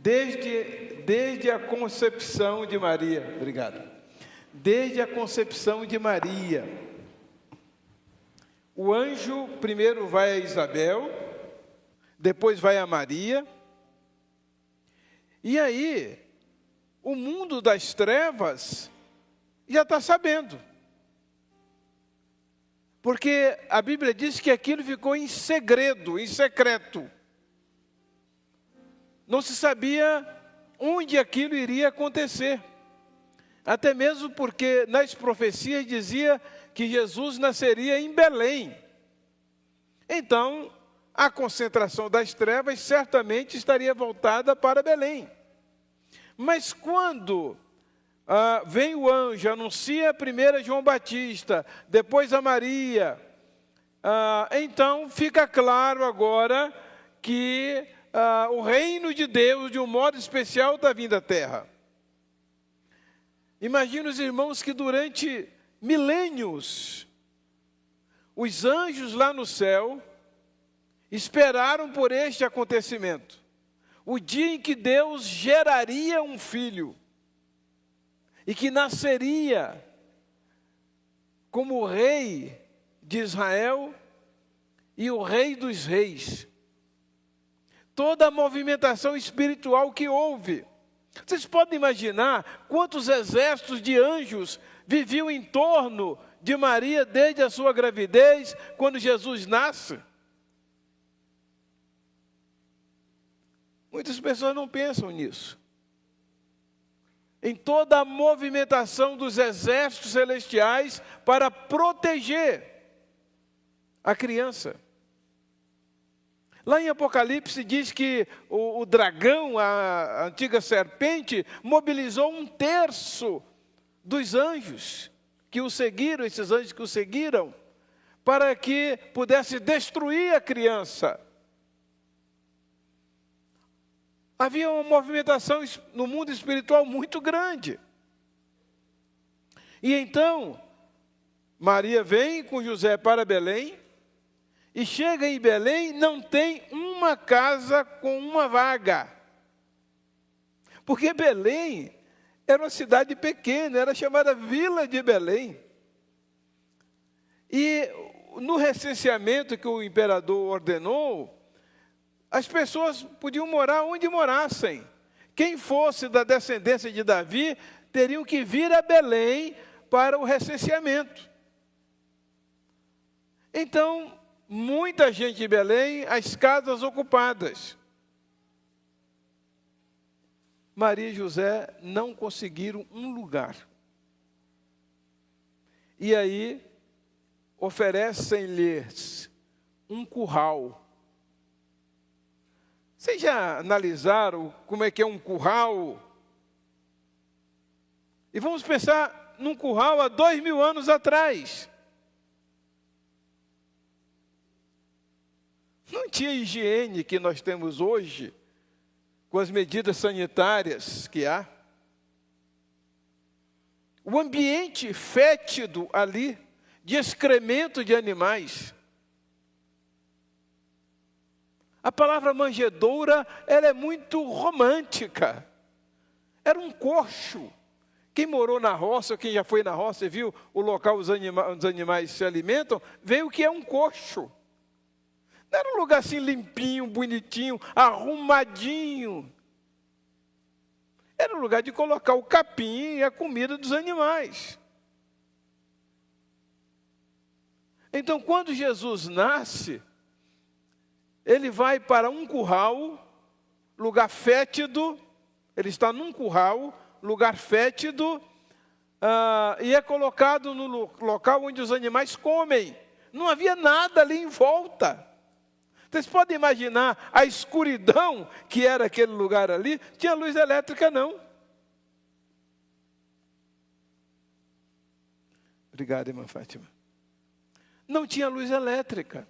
Desde a concepção de Maria, obrigado. Desde a concepção de Maria, o anjo primeiro vai a Isabel, depois vai a Maria, e aí o mundo das trevas já está sabendo. Porque a Bíblia diz que aquilo ficou em segredo, em secreto. Não se sabia onde aquilo iria acontecer. Até mesmo porque nas profecias dizia que Jesus nasceria em Belém. Então, a concentração das trevas certamente estaria voltada para Belém. Mas quando vem o anjo, anuncia primeiro a João Batista, depois a Maria, então fica claro agora que o reino de Deus, de um modo especial, está vindo à terra. Imagina os irmãos que durante milênios, os anjos lá no céu esperaram por este acontecimento. O dia em que Deus geraria um filho e que nasceria como o rei de Israel e o rei dos reis. Toda a movimentação espiritual que houve. Vocês podem imaginar quantos exércitos de anjos viviam em torno de Maria desde a sua gravidez, quando Jesus nasce? Muitas pessoas não pensam nisso. Em toda a movimentação dos exércitos celestiais para proteger a criança. Lá em Apocalipse diz que o dragão, a antiga serpente, mobilizou 1/3 dos anjos que o seguiram, esses anjos que o seguiram, para que pudesse destruir a criança. Havia uma movimentação no mundo espiritual muito grande. E então, Maria vem com José para Belém, e chega em Belém, não tem uma casa com uma vaga. Porque Belém era uma cidade pequena, era chamada Vila de Belém. E no recenseamento que o imperador ordenou, as pessoas podiam morar onde morassem. Quem fosse da descendência de Davi, teriam que vir a Belém para o recenseamento. Então, muita gente em Belém, as casas ocupadas. Maria e José não conseguiram um lugar. E aí, oferecem-lhes um curral. Vocês já analisaram como é que é um curral? E vamos pensar num curral há 2000 anos atrás. Não tinha higiene que nós temos hoje, com as medidas sanitárias que há. O ambiente fétido ali, de excremento de animais. A palavra manjedoura, ela é muito romântica. Era um coxo. Quem morou na roça, quem já foi na roça e viu o local onde os animais se alimentam, vê o que é um coxo. Não era um lugar assim limpinho, bonitinho, arrumadinho. Era um lugar de colocar o capim e a comida dos animais. Então, quando Jesus nasce, ele vai para um curral, lugar fétido, ele está num curral, lugar fétido, e é colocado no local onde os animais comem. Não havia nada ali em volta. Vocês podem imaginar a escuridão que era aquele lugar ali? Tinha luz elétrica, não. Obrigado, irmã Fátima. Não tinha luz elétrica.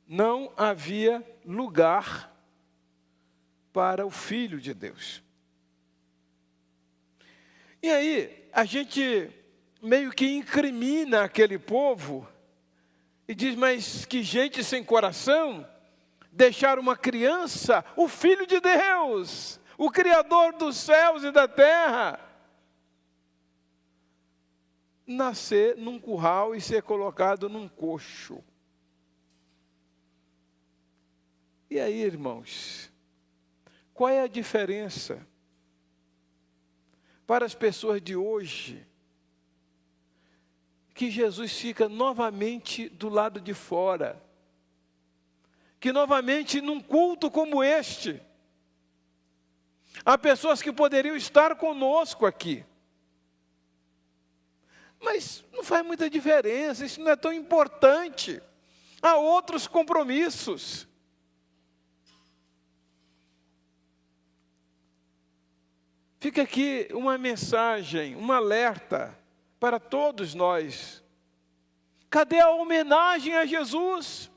Não havia lugar para o Filho de Deus. E aí, a gente meio que incrimina aquele povo e diz, mas que gente sem coração, deixar uma criança, o Filho de Deus, o Criador dos céus e da terra, nascer num curral e ser colocado num coxo. E aí, irmãos, qual é a diferença para as pessoas de hoje? Que Jesus fica novamente do lado de fora. Que novamente num culto como este, há pessoas que poderiam estar conosco aqui. Mas não faz muita diferença, isso não é tão importante. Há outros compromissos. Fica aqui uma mensagem, um alerta para todos nós. Cadê a homenagem a Jesus?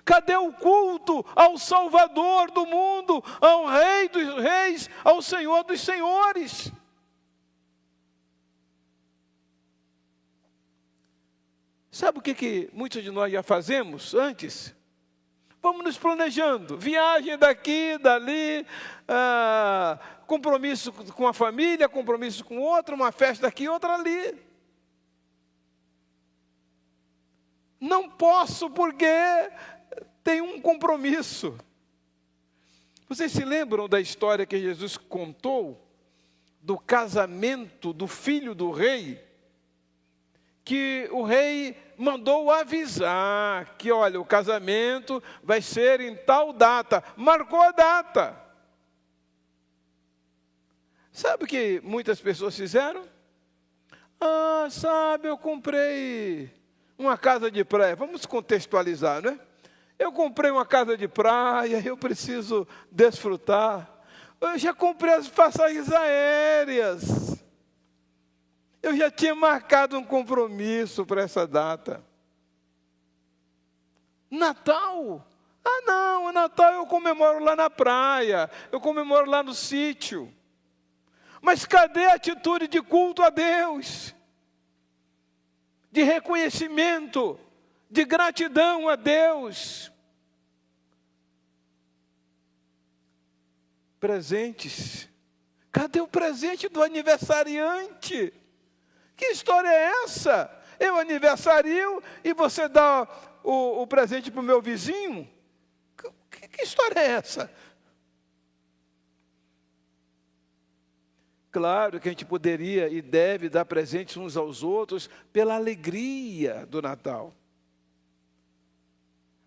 Cadê o culto ao Salvador do mundo, ao Rei dos Reis, ao Senhor dos Senhores? Sabe o que muitos de nós já fazemos antes? Vamos nos planejando, viagem daqui, dali, compromisso com a família, compromisso com outra, uma festa aqui, outra ali. Não posso porque tem um compromisso. Vocês se lembram da história que Jesus contou do casamento do filho do rei? Que o rei mandou avisar que, olha, o casamento vai ser em tal data. Marcou a data. Sabe o que muitas pessoas fizeram? Sabe, eu comprei uma casa de praia. Vamos contextualizar, né? Eu comprei uma casa de praia, eu preciso desfrutar. Eu já comprei as passagens aéreas. Eu já tinha marcado um compromisso para essa data. Natal? Não, o Natal eu comemoro lá na praia, eu comemoro lá no sítio. Mas cadê a atitude de culto a Deus? De reconhecimento, de gratidão a Deus? Presentes. Cadê o presente do aniversariante? Que história é essa? Eu aniversario e você dá o presente para o meu vizinho? Que história é essa? Claro que a gente poderia e deve dar presentes uns aos outros pela alegria do Natal.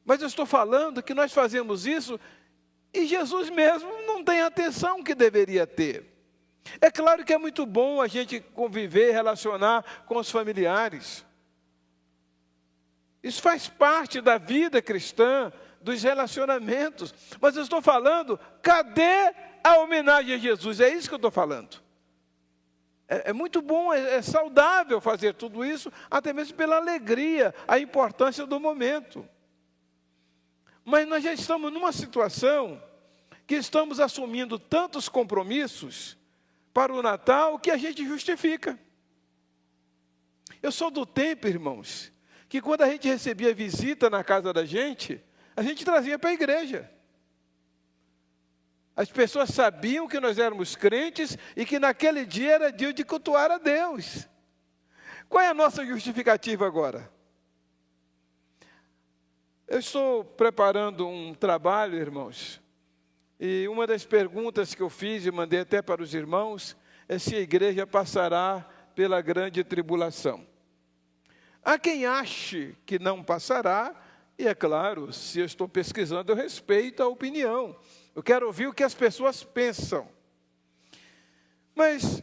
Mas eu estou falando que nós fazemos isso e Jesus mesmo não tem a atenção que deveria ter. É claro que é muito bom a gente conviver, relacionar com os familiares. Isso faz parte da vida cristã, dos relacionamentos. Mas eu estou falando, cadê a homenagem a Jesus? É isso que eu estou falando. É muito bom, é saudável fazer tudo isso, até mesmo pela alegria, a importância do momento. Mas nós já estamos numa situação que estamos assumindo tantos compromissos para o Natal que a gente justifica. Eu sou do tempo, irmãos, que quando a gente recebia visita na casa da gente, a gente trazia para a igreja. As pessoas sabiam que nós éramos crentes e que naquele dia era dia de cultuar a Deus. Qual é a nossa justificativa agora? Eu estou preparando um trabalho, irmãos, e uma das perguntas que eu fiz e mandei até para os irmãos é se a igreja passará pela grande tribulação. Há quem ache que não passará, e é claro, se eu estou pesquisando, eu respeito a opinião. Eu quero ouvir o que as pessoas pensam. Mas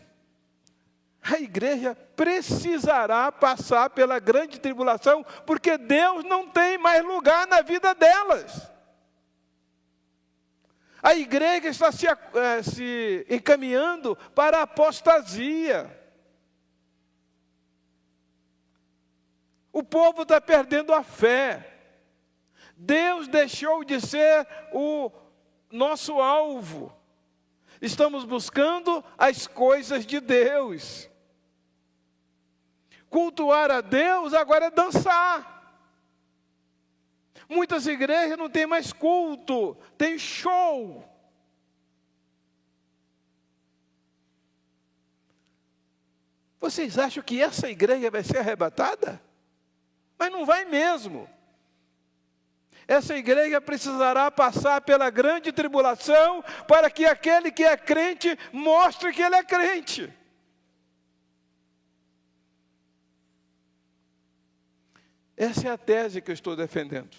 a igreja precisará passar pela grande tribulação, porque Deus não tem mais lugar na vida delas. A igreja está se encaminhando para a apostasia. O povo está perdendo a fé. Deus deixou de ser o nosso alvo. Estamos buscando as coisas de Deus. Cultuar a Deus agora é dançar. Muitas igrejas não têm mais culto, tem show. Vocês acham que essa igreja vai ser arrebatada? Mas não vai mesmo. Essa igreja precisará passar pela grande tribulação para que aquele que é crente mostre que ele é crente. Essa é a tese que eu estou defendendo.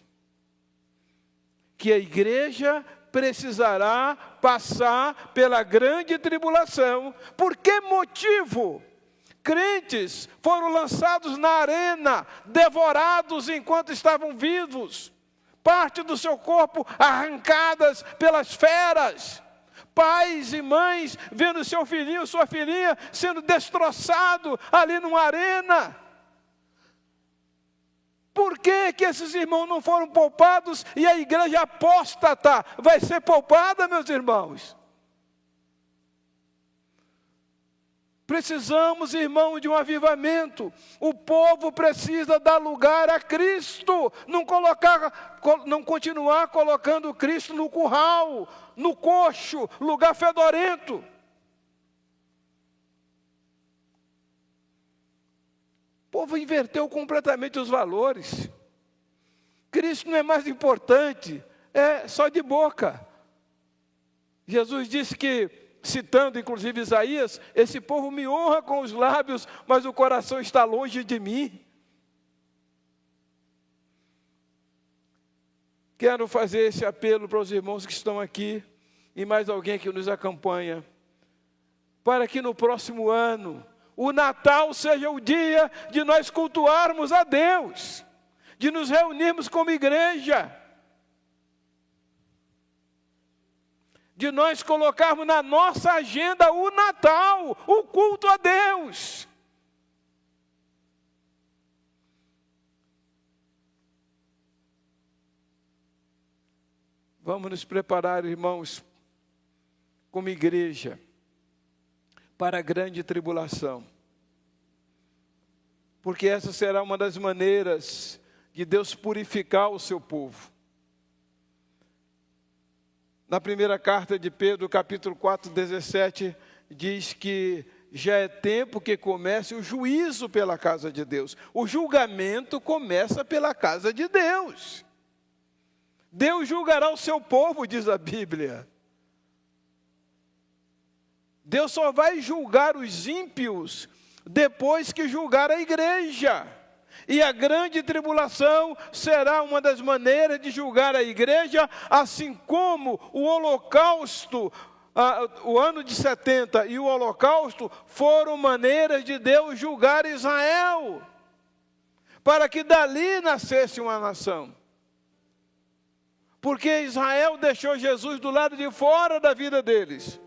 Que a igreja precisará passar pela grande tribulação. Por que motivo? Crentes foram lançados na arena, devorados enquanto estavam vivos. Parte do seu corpo arrancadas pelas feras. Pais e mães vendo seu filhinho, sua filhinha sendo destroçado ali numa arena. Por que que esses irmãos não foram poupados e a igreja apóstata vai ser poupada, meus irmãos? Precisamos, irmão, de um avivamento. O povo precisa dar lugar a Cristo, não continuar colocando Cristo no curral, no coxo, lugar fedorento. O povo inverteu completamente os valores. Cristo não é mais importante, é só de boca. Jesus disse que, citando inclusive Isaías, esse povo me honra com os lábios, mas o coração está longe de mim. Quero fazer esse apelo para os irmãos que estão aqui, e mais alguém que nos acompanha, para que no próximo ano, o Natal seja o dia de nós cultuarmos a Deus, de nos reunirmos como igreja, de nós colocarmos na nossa agenda o Natal, o culto a Deus. Vamos nos preparar, irmãos, como igreja, para a grande tribulação. Porque essa será uma das maneiras de Deus purificar o seu povo. Na primeira carta de Pedro, capítulo 4, 17, diz que já é tempo que comece o juízo pela casa de Deus. O julgamento começa pela casa de Deus. Deus julgará o seu povo, diz a Bíblia. Deus só vai julgar os ímpios depois que julgar a igreja. E a grande tribulação será uma das maneiras de julgar a igreja, assim como o holocausto, o ano de 70 e o holocausto foram maneiras de Deus julgar Israel, para que dali nascesse uma nação. Porque Israel deixou Jesus do lado de fora da vida deles.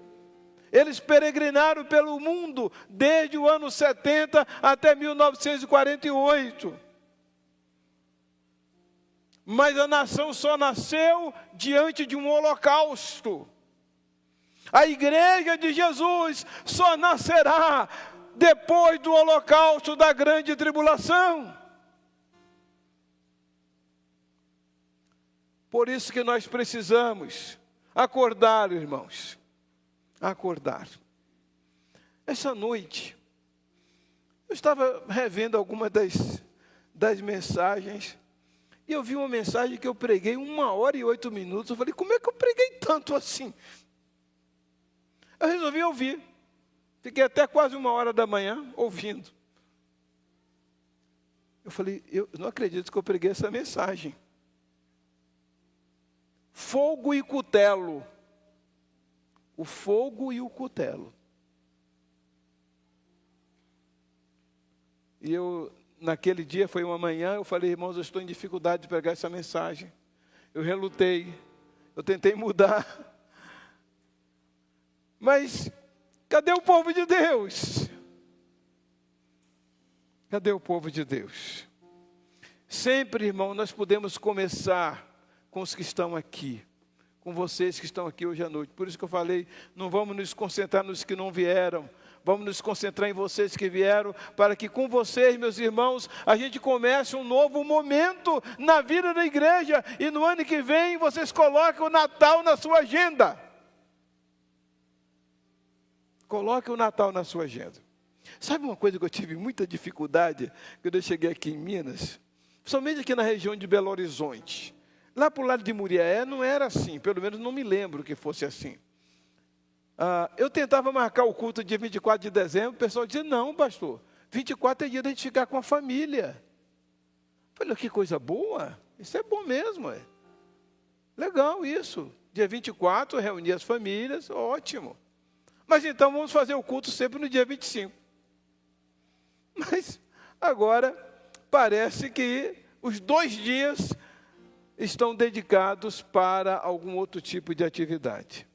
Eles peregrinaram pelo mundo desde o ano 70 até 1948. Mas a nação só nasceu diante de um holocausto. A igreja de Jesus só nascerá depois do holocausto da grande tribulação. Por isso que nós precisamos acordar, irmãos. Acordar. Essa noite, eu estava revendo algumas das mensagens, e eu vi uma mensagem que eu preguei 1h08. Eu falei, como é que eu preguei tanto assim? Eu resolvi ouvir. Fiquei até quase 1h da manhã ouvindo. Eu falei, eu não acredito que eu preguei essa mensagem. Fogo e cutelo. O fogo e o cutelo. E eu, naquele dia, foi uma manhã, eu falei, irmãos, eu estou em dificuldade de pregar essa mensagem. Eu relutei, eu tentei mudar. Mas, cadê o povo de Deus? Cadê o povo de Deus? Sempre, irmão, nós podemos começar com os que estão aqui, com vocês que estão aqui hoje à noite. Por isso que eu falei, não vamos nos concentrar nos que não vieram, vamos nos concentrar em vocês que vieram, para que com vocês, meus irmãos, a gente comece um novo momento na vida da igreja, e no ano que vem vocês coloquem o Natal na sua agenda. Coloque o Natal na sua agenda. Sabe uma coisa que eu tive muita dificuldade quando eu cheguei aqui em Minas? Principalmente aqui na região de Belo Horizonte. Lá para o lado de Muriaé não era assim, pelo menos não me lembro que fosse assim. Eu tentava marcar o culto dia 24 de dezembro, o pessoal dizia, não, pastor, 24 é dia de a gente ficar com a família. Eu falei, que coisa boa, isso é bom mesmo. Legal isso, dia 24, reunir as famílias, ótimo. Mas então vamos fazer o culto sempre no dia 25. Mas agora parece que os 2 dias estão dedicados para algum outro tipo de atividade.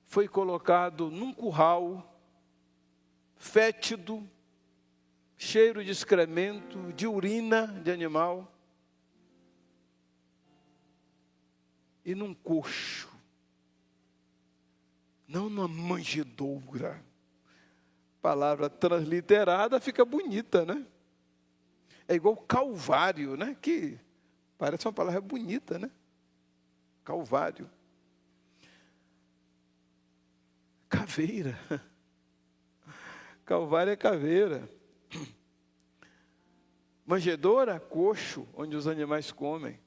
Foi colocado num curral fétido, cheiro de excremento, de urina de animal, e num coxo, não numa manjedoura. Palavra transliterada fica bonita, né? É igual Calvário, né? Que parece uma palavra bonita, né? Calvário. Caveira. Calvário é caveira. Manjedoura, coxo, onde os animais comem.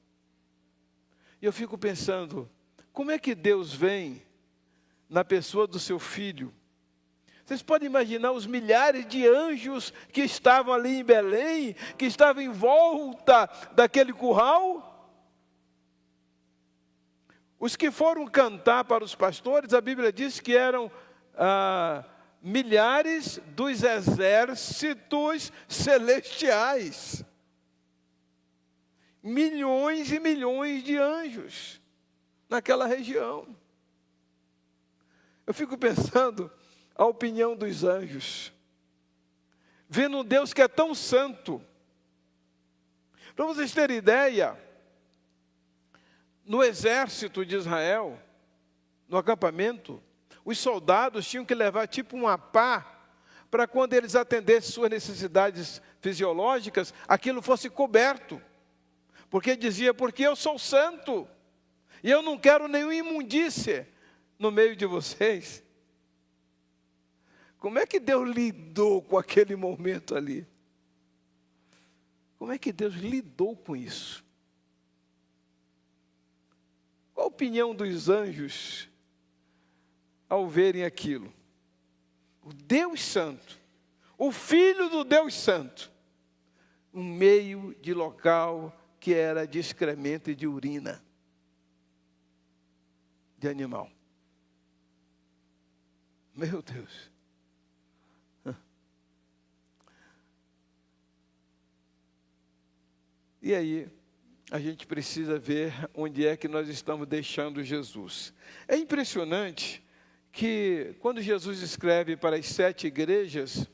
E eu fico pensando, como é que Deus vem na pessoa do seu filho? Vocês podem imaginar os milhares de anjos que estavam ali em Belém, que estavam em volta daquele curral? Os que foram cantar para os pastores, a Bíblia diz que eram milhares dos exércitos celestiais. Milhões e milhões de anjos naquela região. Eu fico pensando a opinião dos anjos, vendo um Deus que é tão santo. Para vocês terem ideia, no exército de Israel, no acampamento, os soldados tinham que levar tipo uma pá, para quando eles atendessem suas necessidades fisiológicas, aquilo fosse coberto. Porque dizia, porque eu sou santo, e eu não quero nenhuma imundície no meio de vocês. Como é que Deus lidou com aquele momento ali? Como é que Deus lidou com isso? Qual a opinião dos anjos ao verem aquilo? O Deus Santo, o Filho do Deus Santo, no meio de local que era de excremento e de urina de animal. Meu Deus. E aí, a gente precisa ver onde é que nós estamos deixando Jesus. É impressionante que quando Jesus escreve para as 7 igrejas,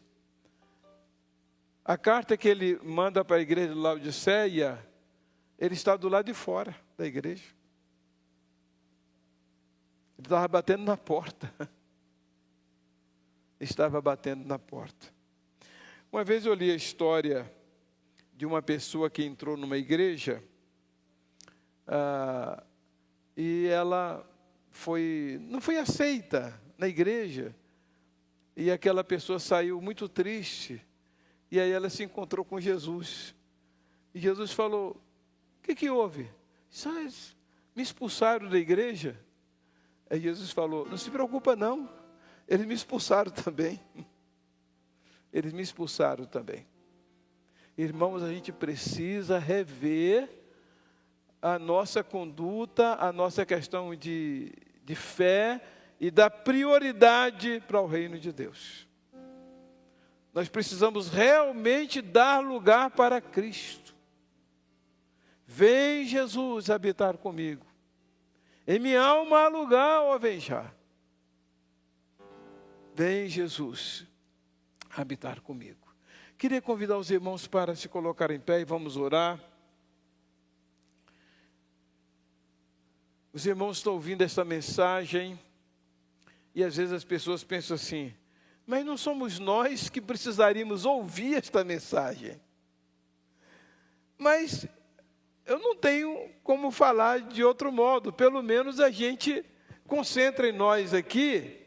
a carta que ele manda para a igreja de Laodiceia, ele está do lado de fora da igreja. Ele estava batendo na porta. Estava batendo na porta. Uma vez eu li a história de uma pessoa que entrou numa igreja, e ela não foi aceita na igreja, e aquela pessoa saiu muito triste, e aí ela se encontrou com Jesus, e Jesus falou, o que houve? Me expulsaram da igreja? Aí Jesus falou, não se preocupa não, eles me expulsaram também. Eles me expulsaram também. Irmãos, a gente precisa rever a nossa conduta, a nossa questão de fé e da prioridade para o reino de Deus. Nós precisamos realmente dar lugar para Cristo. Vem Jesus habitar comigo. Em minha alma há lugar, ó vem já. Vem Jesus habitar comigo. Queria convidar os irmãos para se colocar em pé e vamos orar. Os irmãos estão ouvindo essa mensagem e às vezes as pessoas pensam assim, mas não somos nós que precisaríamos ouvir esta mensagem. Mas eu não tenho como falar de outro modo, pelo menos a gente concentra em nós aqui,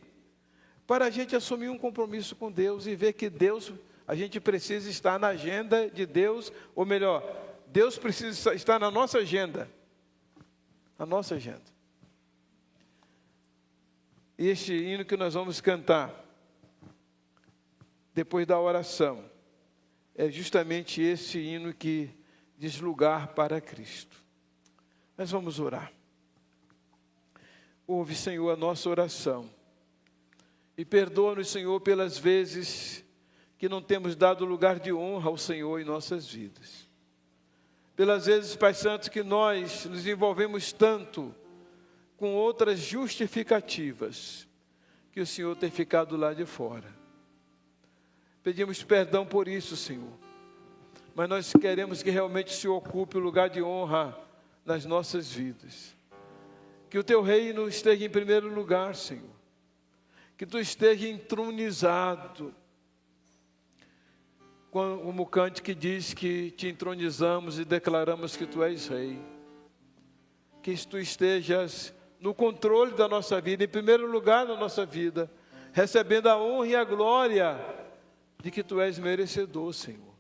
para a gente assumir um compromisso com Deus e ver que Deus, a gente precisa estar na agenda de Deus, ou melhor, Deus precisa estar na nossa agenda. A nossa agenda. E este hino que nós vamos cantar, depois da oração, é justamente esse hino que diz lugar para Cristo. Mas vamos orar. Ouve, Senhor, a nossa oração. E perdoa-nos, Senhor, pelas vezes que não temos dado lugar de honra ao Senhor em nossas vidas. Pelas vezes, Pai Santo, que nós nos envolvemos tanto com outras justificativas, que o Senhor tem ficado lá de fora. Pedimos perdão por isso, Senhor. Mas nós queremos que realmente se ocupe o lugar de honra nas nossas vidas. Que o Teu reino esteja em primeiro lugar, Senhor. Que Tu esteja entronizado. Como o cântico que diz que Te entronizamos e declaramos que Tu és Rei. Que Tu estejas no controle da nossa vida, em primeiro lugar na nossa vida, recebendo a honra e a glória de que Tu és merecedor, Senhor.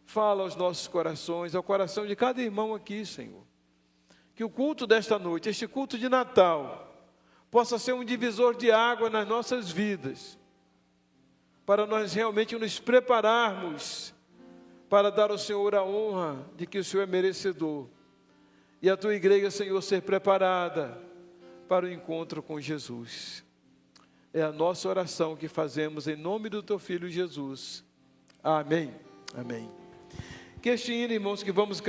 Fala aos nossos corações, ao coração de cada irmão aqui, Senhor. Que o culto desta noite, este culto de Natal, possa ser um divisor de água nas nossas vidas, para nós realmente nos prepararmos para dar ao Senhor a honra de que o Senhor é merecedor. E a Tua igreja, Senhor, ser preparada para o encontro com Jesus. É a nossa oração que fazemos em nome do Teu Filho Jesus. Amém. Amém. Que este hino, irmãos, que vamos cantar.